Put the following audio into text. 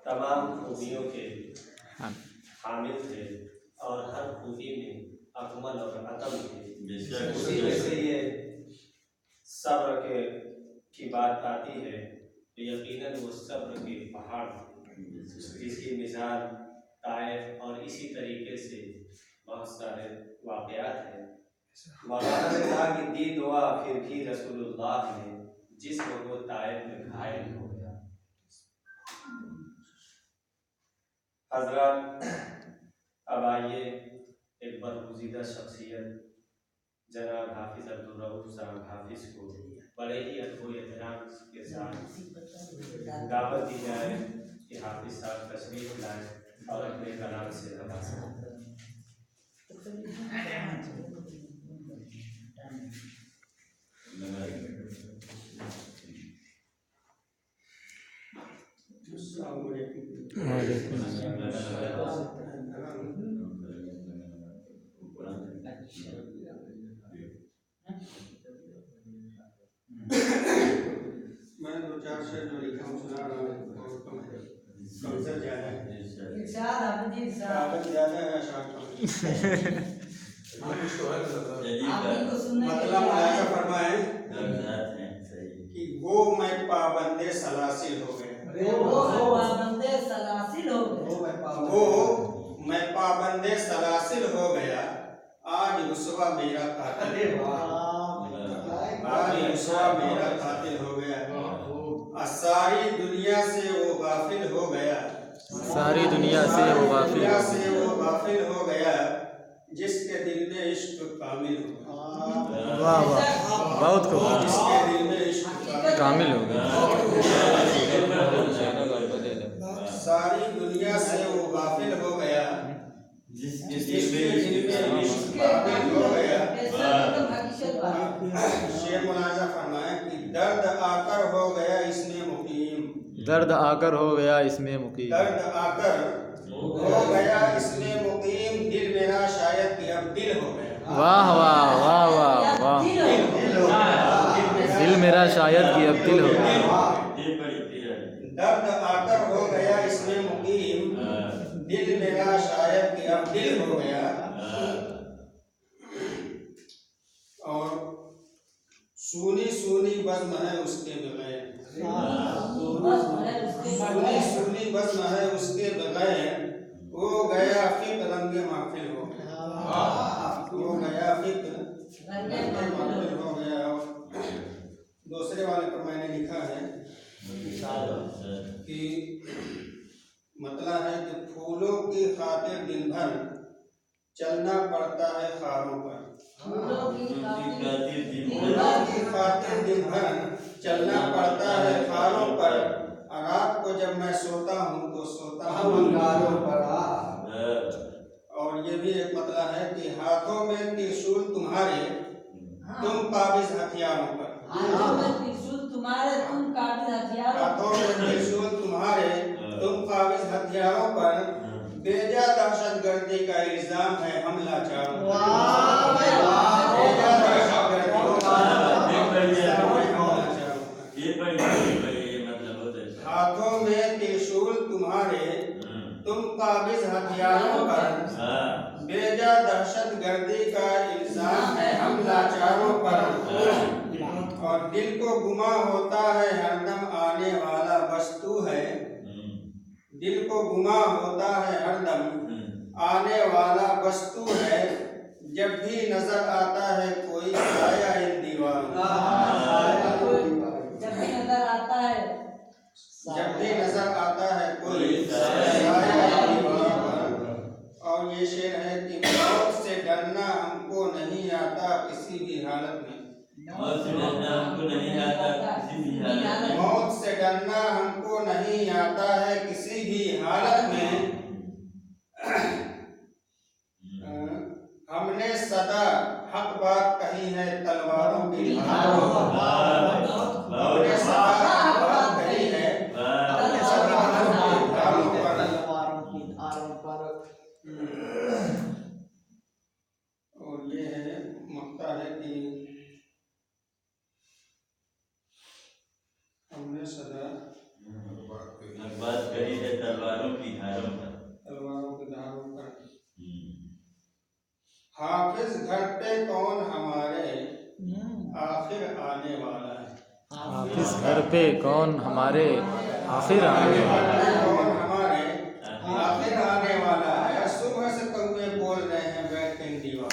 तमाम खूबियों के हामिल थे और हर खूबी में अकमल और अतम थे। उसी में से ये सब्र की बात आती है तो यकीनन वो सब्र के पहाड़ जिसकी मिसाल ताइफ और इसी तरीके से बहुत सारे वाक़यात हैं। मौलाना ने कहा कि दी दुआ फिर भी रसूलुल्लाह ने जिस्म को ताइफ में घायल हो गया। हजरत अब आइए एक बरगुज़ीदा शख्सियत जनाब हाफिज अब्दुल रऊफ साहब हाफिज को बड़े ही अदब एहतराम के साथ दावत दी जाए कि हाफिज साहब तशरीफ लाए और अपने कलाम से नवाजें। मैं दो चार शेर जो लिखा हूँ सुना रहा हूँ और कमजोर ज़्यादा है, ज़्यादा है अशार मतलब मुलाज़ा फरमाए कि वो मैं पाबंदे सलासिल हो गया, वो मैं पाबंदे सलासिल हो गया, आज रुसवा मेरा कातिल, आज रुसवा मेरा कातिल हो गया, सारी दुनिया से वो गाफिल हो गया, सारी दुनिया से वो गाफिल हो गया, जिसके दिल में इश्क कामिल हो गया। वाह वाह, बहुत खूब, जिसके दिल में इश्क कामिल हो गया। सारी दुनिया से वो गाफिल हो गया, जिसके दिल में इश्क कामिल हो गया। शेर मुलाजा फरमाए कि दर्द आकर हो गया इसमें मुकीम, दर्द आकर हो गया इसमें मुकीम, दर्द आकर हो गया इसमें मुकीम, दिल मेरा शायद कि अब दिल हो गया। वाह वाह वाह वाह वाह, दिल मेरा शायद कि अब दिल हो गया। दर्द आकर हो गया इसमें मुकीम, दिल मेरा शायद कि अब दिल हो गया। और सूनी सूनी बज़्म है उसके बगैर, सूनी बज़्म है उसके बगैर, वो गया फिक्र रंगे महफिल हो गया, वो गया फिक्र रंगे महफिल हो गया। दूसरे वाले पर मैंने लिखा है कि मतलब है कि फूलों की खातिर दिन भर चलना पड़ता है खारों पर, फूलों की खातिर दिन भर चलना पड़ता है खारों पर, रात को जब मैं सोता हूँ तो सोता हूँ अंगारों पर। और ये भी एक मतलब है कि हाथों में त्रिशूल तुम्हारे, तुम काबिज हथियारों पर, हाथों में त्रिशूल तुम्हारे, तुम काबिज हथियारों पर, बेजा दहशतगर्दी का इल्जाम है हम लाचारों पर, बेजा दहशतगर्दी हाथों में त्रिशूल तुम्हारे, तुम काबिज हथियारों पर, बेजा दहशतगर्दी का इल्जाम है हम लाचारों पर। और दिल को गुमा होता है हरदम आने वाला वस्तु है, दिल को गुमा होता है हरदम आने वाला वस्तु है, जब भी नजर आता है कोई साया इन दीवारों, जब भी नजर आता है कोई साया इन दीवारों पर। और ये शेर है कि मौत से डरना हमको नहीं आता किसी भी हालत में, मौत से डरना हमको नहीं आता है किसी भी हालत में। हमने सदा हक बात कही है तलवारों की धारों पर, हमने सदा हक बात कही है तलवारों की धारों पर। और ये है मक्ता है कि हमने सदा बात करी है तलवारों की धारों पर। तलवारों की धारों पर। हाफिज घर पे कौन हमारे आखिर आने वाला है। हाफिज घर पे कौन हमारे आखिर आने वाला है। कौन हमारे आखिर आने वाला है। सुबह से कौवे बोल रहे हैं बैठ के दीवार।